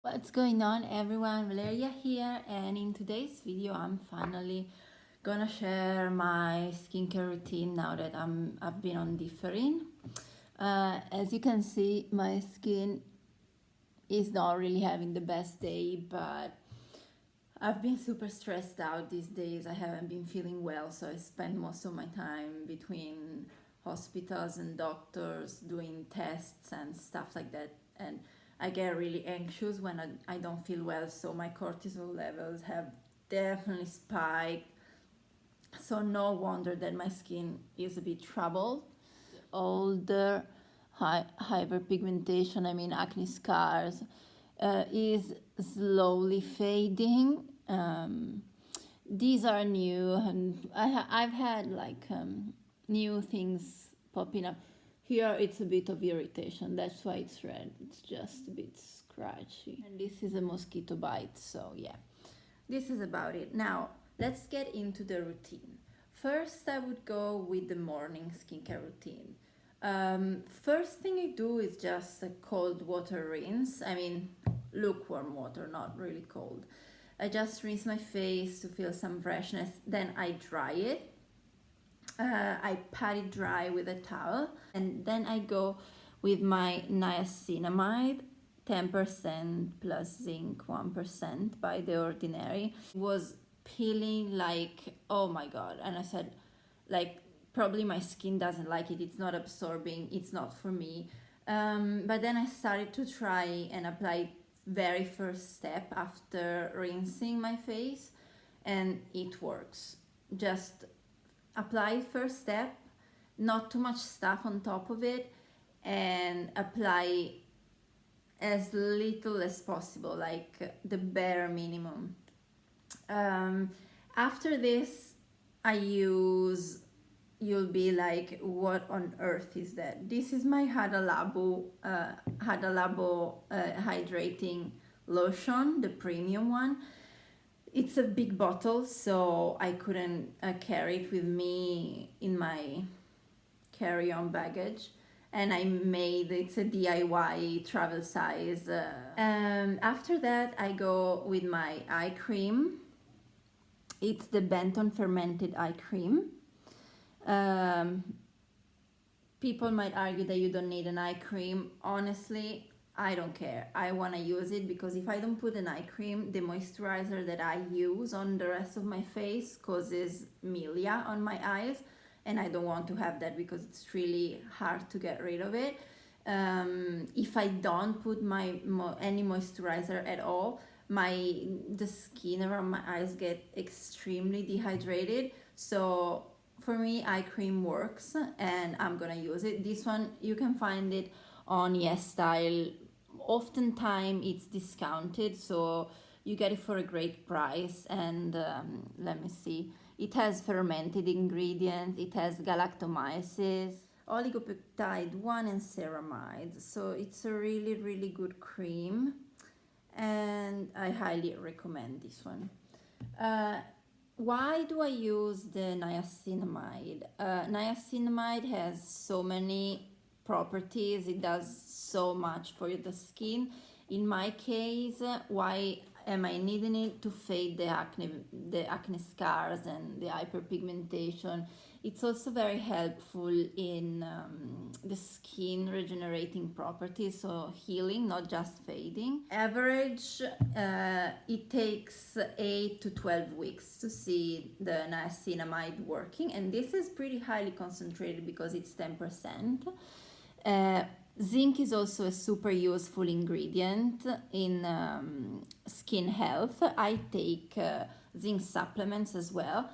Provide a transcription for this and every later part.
What's going on, everyone? Valeria here, and in today's video I'm finally gonna share my skincare routine now that I've been on Differin. As you can see, my skin is not really having the best day, but I've been super stressed out these days. I haven't been feeling well, so I spend most of my time between hospitals and doctors doing tests and stuff like that, and I get really anxious when I don't feel well, so my cortisol levels have definitely spiked. So no wonder that my skin is a bit troubled. Older hyperpigmentation, acne scars, is slowly fading. These are new, and I've had new things popping up. Here it's a bit of irritation, that's why it's red. It's just a bit scratchy. And this is a mosquito bite, so yeah. This is about it. Now, let's get into the routine. First, I would go with the morning skincare routine. First thing I do is just a cold water rinse. Lukewarm water, not really cold. I just rinse my face to feel some freshness, then I dry it. I pat it dry with a towel, and then I go with my niacinamide, 10% plus zinc, 1% by The Ordinary. It was peeling like, oh my god, and I said, probably my skin doesn't like it, it's not absorbing, it's not for me. But then I started to try and apply very first step after rinsing my face, and it works. Just apply first step, not too much stuff on top of it, and apply as little as possible, like the bare minimum. After this, you'll be like, what on earth is that? This is my Hada Labo hydrating lotion, the premium one. It's a big bottle, so I couldn't carry it with me in my carry-on baggage, and it's a DIY travel size. After that, I go with my eye cream. It's the Benton fermented eye cream. People might argue that you don't need an eye cream. Honestly, I don't care. I want to use it because if I don't put an eye cream, the moisturizer that I use on the rest of my face causes milia on my eyes, and I don't want to have that because it's really hard to get rid of it. If I don't put any moisturizer at all, the skin around my eyes get extremely dehydrated. So for me, eye cream works, and I'm gonna use it. This one, you can find it on Yes Style. Oftentimes it's discounted, so you get it for a great price. And let me see, it has fermented ingredients, it has galactomyces, oligopeptide 1, and ceramide. So it's a really, really good cream, and I highly recommend this one. Why do I use the niacinamide? Niacinamide has so many properties, it does so much for the skin. In my case, why am I needing it? To fade the acne scars and the hyperpigmentation. It's also very helpful in the skin regenerating properties, so healing, not just fading. Average, it takes 8 to 12 weeks to see the niacinamide working, and this is pretty highly concentrated because it's 10%. Zinc is also a super useful ingredient in skin health. I take zinc supplements as well.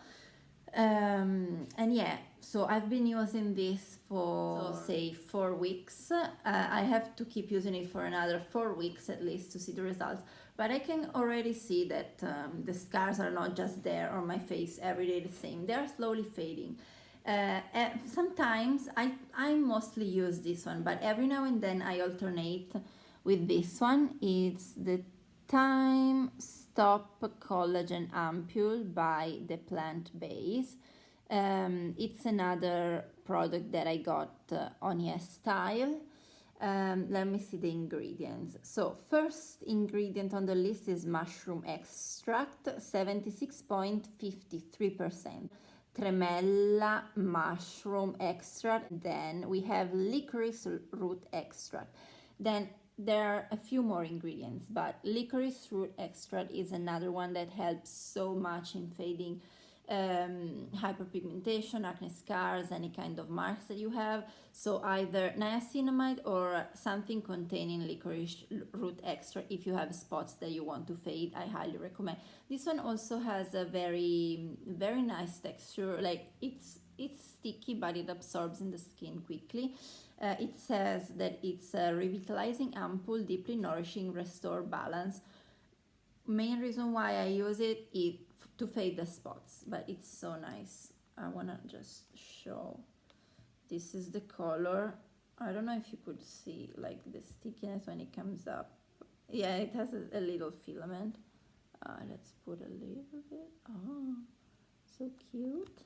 And yeah, so I've been using this for say 4 weeks. I have to keep using it for another 4 weeks at least to see the results, but I can already see that the scars are not just there on my face every day the same, they are slowly fading. Sometimes I mostly use this one, but every now and then I alternate with this one. It's the Time Stop Collagen Ampule by The Plant Base. It's another product that I got on Yes Style. Let me see the ingredients. So first ingredient on the list is mushroom extract, 76.53%. Tremella mushroom extract. Then we have licorice root extract. Then there are a few more ingredients, but licorice root extract is another one that helps so much in fading hyperpigmentation, acne scars, any kind of marks that you have. So either niacinamide or something containing licorice root extract if you have spots that you want to fade. I highly recommend. This one also has a very nice texture. Like it's sticky, but it absorbs in the skin quickly. It says that it's a revitalizing ampoule, deeply nourishing, restore balance. Main reason why I use it is to fade the spots, but it's so nice. I wanna just show. This is the color. I don't know if you could see like the stickiness when it comes up. Yeah, it has a little filament. Let's put a little bit. Oh, so cute.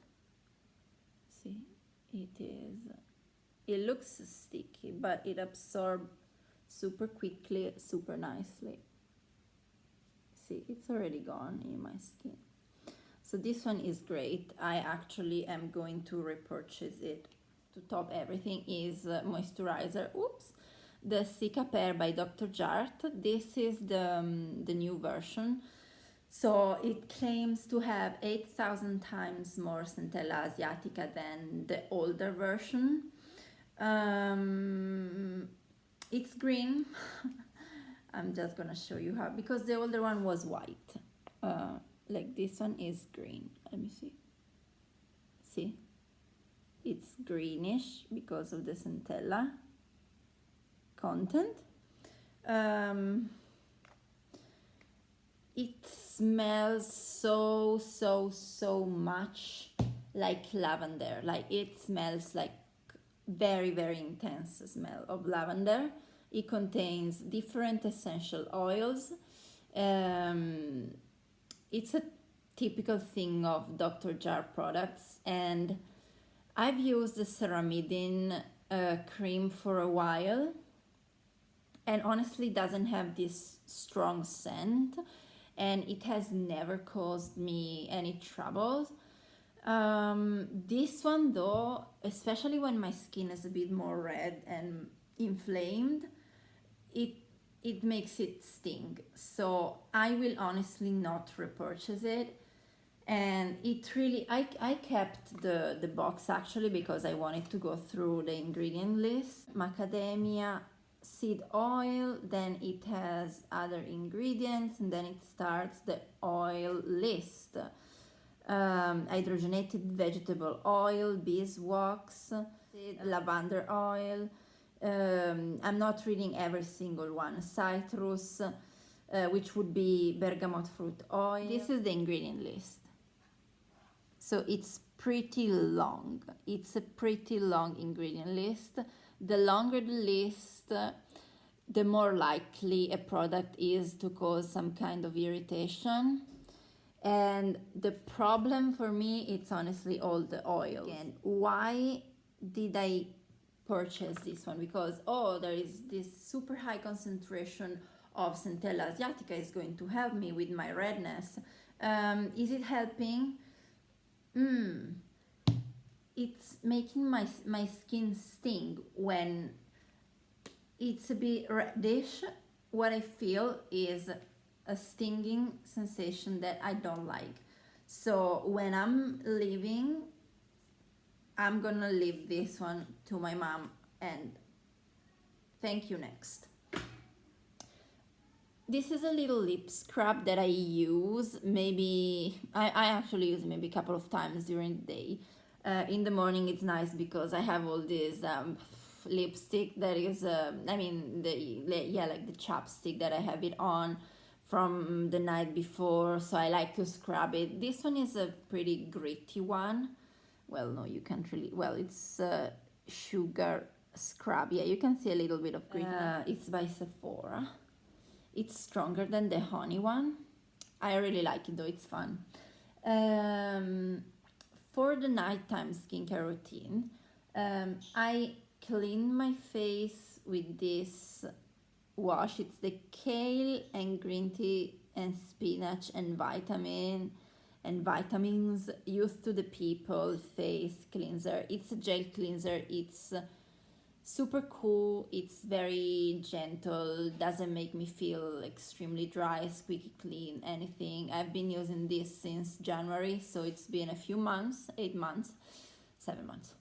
See, it is. It looks sticky, but it absorbs super quickly, super nicely. See, it's already gone in my skin. So this one is great. I actually am going to repurchase it to top everything. Is moisturizer. Oops. The Cicapair by Dr. Jart. This is the new version. So it claims to have 8,000 times more Centella asiatica than the older version. It's green. I'm just gonna show you how, because the older one was white. Like this one is green. Let me see. See? It's greenish because of the Centella content. It smells so much like lavender. Like it smells like very intense smell of lavender. It contains different essential oils. It's a typical thing of Dr. Jar products, and I've used the ceramidin cream for a while, and honestly doesn't have this strong scent, and it has never caused me any troubles. This one though, especially when my skin is a bit more red and inflamed, it makes it sting. So I will honestly not repurchase it. And it really, I kept the box actually because I wanted to go through the ingredient list. Macadamia seed oil, then it has other ingredients, and then it starts the oil list. Hydrogenated vegetable oil, beeswax, lavender oil. I'm not reading every single one. Citrus, which would be bergamot fruit oil. This is the ingredient list. So it's pretty long. It's a pretty long ingredient list. The longer the list, the more likely a product is to cause some kind of irritation. And the problem for me, it's honestly all the oil. Again, why did I purchase this one? Because, oh, there is this super high concentration of Centella asiatica is going to help me with my redness. Is it helping? It's making my skin sting when it's a bit reddish. What I feel is a stinging sensation that I don't like. So when I'm leaving, I'm gonna leave this one to my mom and thank you next. This is a little lip scrub that I use. Maybe I actually use maybe a couple of times during the day. In the morning it's nice because I have all this lipstick that is like the chapstick that I have it on from the night before, so I like to scrub it. This one is a pretty gritty one. Well, no, you can't really, well, it's sugar scrub. Yeah, you can see a little bit of grittiness. It's by Sephora. It's stronger than the honey one. I really like it though, it's fun. For the nighttime skincare routine, I clean my face with this wash. It's the kale and green tea and spinach and vitamins Youth to the People face cleanser. It's a gel cleanser. It's super cool. It's very gentle, doesn't make me feel extremely dry, squeaky clean, anything. I've been using this since January, so it's been a few months, 8 months, 7 months.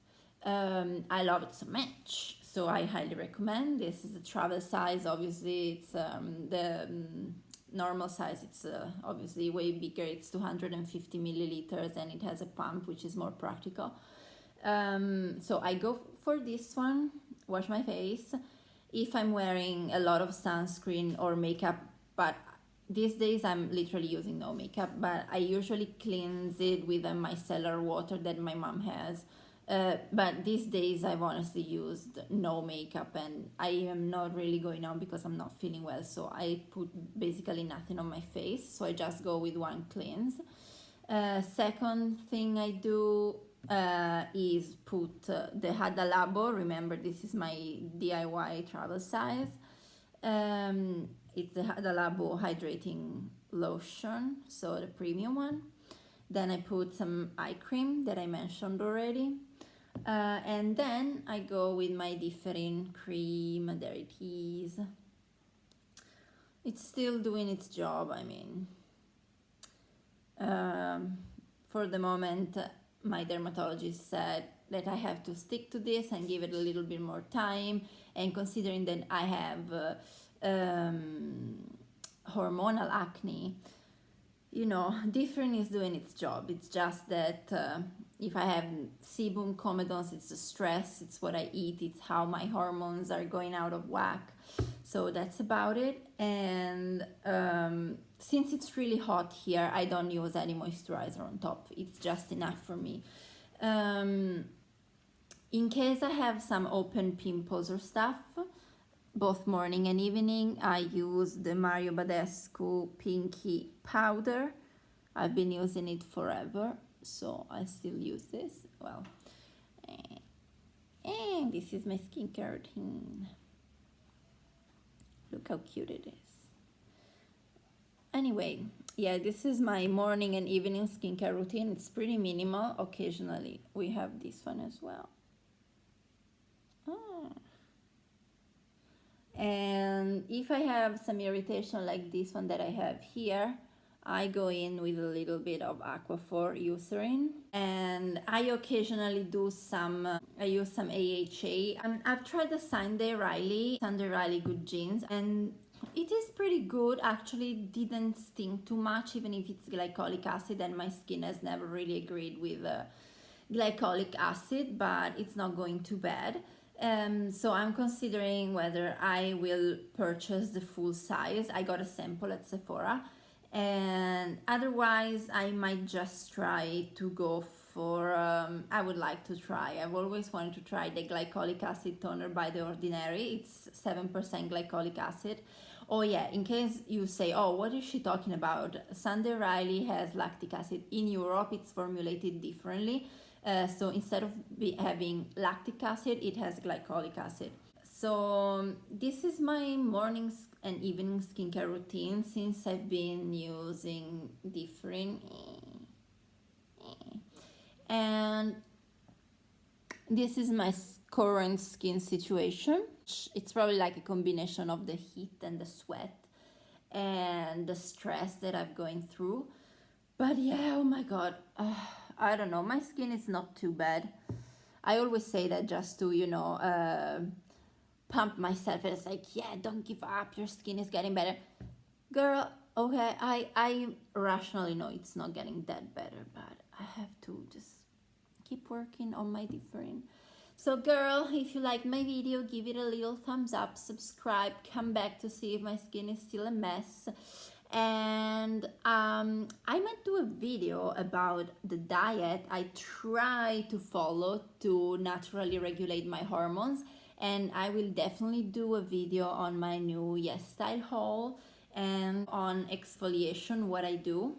I love it so much, so I highly recommend. This is a travel size. Obviously it's the normal size, it's obviously way bigger. It's 250 milliliters and it has a pump, which is more practical. So I go for this one, wash my face if I'm wearing a lot of sunscreen or makeup, but these days I'm literally using no makeup, but I usually cleanse it with a micellar water that my mom has. But these days I've honestly used no makeup and I am not really going out because I'm not feeling well, so I put basically nothing on my face, so I just go with one cleanse. Second thing I do is put the Hada Labo. Remember, this is my DIY travel size. It's the Hada Labo hydrating lotion, so the premium one. Then I put some eye cream that I mentioned already. And then I go with my Differin cream. There it is. It's still doing its job. I mean, for the moment, my dermatologist said that I have to stick to this and give it a little bit more time. And considering that I have hormonal acne, you know, Differin is doing its job. It's just that if I have sebum, comedones, it's the stress, it's what I eat, it's how my hormones are going out of whack. So that's about it. And since it's really hot here, I don't use any moisturizer on top. It's just enough for me. In case I have some open pimples or stuff, both morning and evening, I use the Mario Badescu Pinky powder. I've been using it forever, so I still use this. Well, and this is my skincare routine. Look how cute it is. Anyway, yeah, this is my morning and evening skincare routine. It's pretty minimal. Occasionally we have this one as well. And if I have some irritation like this one that I have here, I go in with a little bit of Aquaphor Eucerin, and I occasionally do I use some AHA. I've tried the Sunday Riley Good Jeans, and it is pretty good. Actually, didn't sting too much, even if it's glycolic acid, and my skin has never really agreed with glycolic acid, but it's not going too bad. So I'm considering whether I will purchase the full size. I got a sample at Sephora, and otherwise I might just try to go for I would like to try, I've always wanted to try the glycolic acid toner by The Ordinary. It's 7% glycolic acid. Oh yeah, in case you say, oh, what is she talking about? Sunday Riley has lactic acid. In Europe it's formulated differently. So instead of having lactic acid, it has glycolic acid. So this is my morning and evening skincare routine since I've been using Differin. And this is my current skin situation. It's probably like a combination of the heat and the sweat and the stress that I'm going through. But yeah, oh my god, I don't know, my skin is not too bad. I always say that just to, you know, pump myself. It's like, yeah, don't give up, your skin is getting better. Girl, okay, I rationally know it's not getting that better, but I have to just keep working on my Differin. So girl, if you like my video, give it a little thumbs up, subscribe, come back to see if my skin is still a mess. And I might do a video about the diet I try to follow to naturally regulate my hormones, and I will definitely do a video on my new Yes Style haul and on exfoliation, what I do.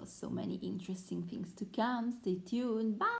So many interesting things to come. Stay tuned. Bye.